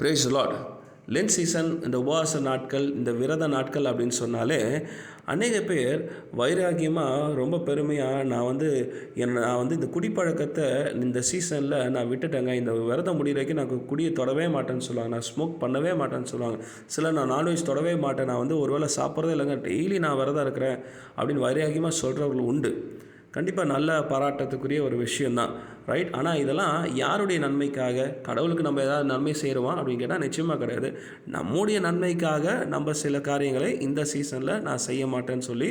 Brace Lord. Length season, இந்த உபவாச நாட்கள், இந்த விரத நாட்கள் அப்படின்னு சொன்னாலே அநேக பேர் வைராக்கியமாக ரொம்ப பெருமையாக நான் வந்து இந்த குடிப்பழக்கத்தை இந்த சீசனில் நான் விட்டுட்டேங்க, இந்த விரதம் முடிகிற வரைக்கும் நான் குடியை தொடவே மாட்டேன்னு சொல்லுவாங்க, நான் ஸ்மோக் பண்ணவே மாட்டேன்னு சொல்லுவாங்க. சிலர் நான் நான்வெஜ் தொடவே மாட்டேன், நான் வந்து ஒரு வேளை சாப்பிட்றதே இல்லைங்க, டெய்லி நான் விரதம் இருக்கிறேன் அப்படின்னு வைராக்கியமாக சொல்கிறவர்கள் உண்டு. கண்டிப்பாக நல்ல பாராட்டத்துக்குரிய ஒரு விஷயந்தான், ரைட். ஆனால் இதெல்லாம் யாருடைய நன்மைக்காக? கடவுளுக்கு நம்ம ஏதாவது நன்மை செய்கிறோமா அப்படின்னு கேட்டால் நிச்சயமாக கிடையாது. நம்முடைய நன்மைக்காக நம்ம சில காரியங்களை இந்த சீசனில் நான் செய்ய மாட்டேன்னு சொல்லி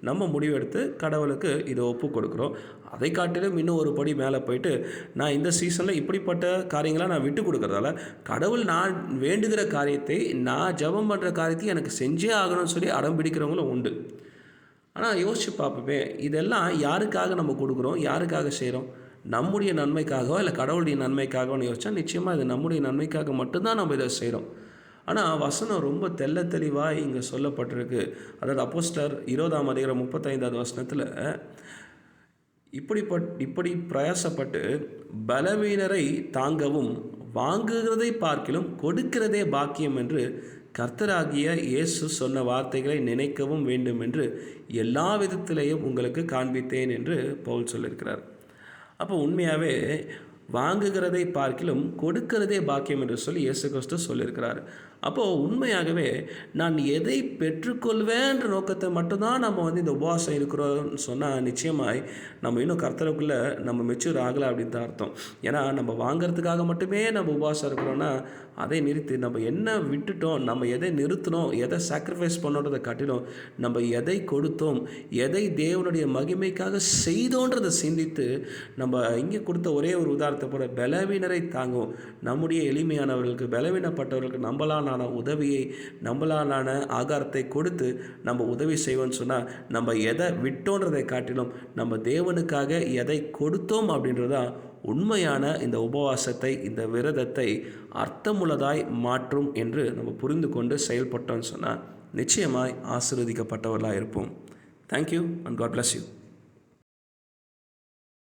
நம்ம முடிவெடுத்து கடவுளுக்கு இதை ஒப்பு கொடுக்குறோம். அதை காட்டிலும் இன்னும் ஒரு படி மேலே போயிட்டு, நான் இந்த சீசனில் இப்படிப்பட்ட காரியங்களை நான் விட்டு கொடுக்குறதால கடவுள் நான் வேண்டுகிற காரியத்தை, நான் ஜெபம் பண்ணுற காரியத்தை எனக்கு செஞ்சே ஆகணும்னு சொல்லி அடம் பிடிக்கிறவங்களும் உண்டு. ஆனால் யோசித்து பார்ப்போமே, இதெல்லாம் யாருக்காக நம்ம கொடுக்குறோம், யாருக்காக செய்கிறோம்? நம்முடைய நன்மைக்காகவோ இல்லை கடவுளுடைய நன்மைக்காகவோன்னு யோசிச்சா நிச்சயமாக இது நம்முடைய நன்மைக்காக மட்டும்தான் நம்ம இதை செய்கிறோம். ஆனால் வசனம் ரொம்ப தெள்ள தெளிவாக இங்கே சொல்லப்பட்டிருக்கு. அதாவது அப்போஸ்தலர் 20ஆம் அதிகாரம் 35வது வசனத்தில், இப்படி பிரயாசப்பட்டு பலவீனரை தாங்கவும் வாங்குகிறதை பார்க்கிலும் கொடுக்கிறதே பாக்கியம் என்று கர்த்தராகிய இயேசு சொன்ன வார்த்தைகளை நினைக்கவும் வேண்டும் என்று எல்லா விதத்திலேயும் உங்களுக்கு காண்பித்தேன் என்று பவுல் சொல்லியிருக்கிறார். அப்போ உண்மையாகவே வாங்குகிறதை பார்க்கிலும் கொடுக்கிறதே பாக்கியம் என்று சொல்லி இயேசு கிறிஸ்து சொல்லியிருக்கிறார். அப்போது உண்மையாகவே நான் எதை பெற்றுக்கொள்வேன்ற நோக்கத்தை மட்டும்தான் நம்ம வந்து இந்த உபவாசம் இருக்கிறோம்னு சொன்னால் நிச்சயமாய் நம்ம இன்னும் கர்த்தருக்குள்ளே நம்ம மெச்சூர் ஆகலை அப்படின்னு தான் அர்த்தம். ஏன்னா நம்ம வாங்கிறதுக்காக மட்டுமே நம்ம உபவாசம் இருக்கிறோன்னா அதை நிறுத்தி நம்ம என்ன விட்டுட்டோம், நம்ம எதை நிறுத்தினோம், எதை சாக்ரிஃபைஸ் பண்ணோன்றதை காட்டிலும் நம்ம எதை கொடுத்தோம், எதை தேவனுடைய மகிமைக்காக செய்தோன்றதை சிந்தித்து நம்ம இங்கே கொடுத்த ஒரே ஒரு உதாரணத்தை போல பலவீனரை தாங்கும், நம்முடைய எளிமையானவர்களுக்கு பலவீனப்பட்டவர்களுக்கு நம்மளான உதவியை, நம்மளான ஆகாரத்தை கொடுத்து நம்ம உதவி செய்வோம்னு சொன்னால் நம்ம எதை விட்டோன்றதை காட்டிலும் நம்ம தேவனுக்காக எதை கொடுத்தோம் அப்படின்றதான் உண்மையான இந்த உபவாசத்தை, இந்த விரதத்தை அர்த்தமுள்ளதாய் மாற்றும் என்று நம்ம புரிந்து கொண்டு செயல்பட்டோம்னு சொன்னால் நிச்சயமாய் ஆசீர்வதிக்கப்பட்டவர்களாக இருப்போம். Thank you and God bless you.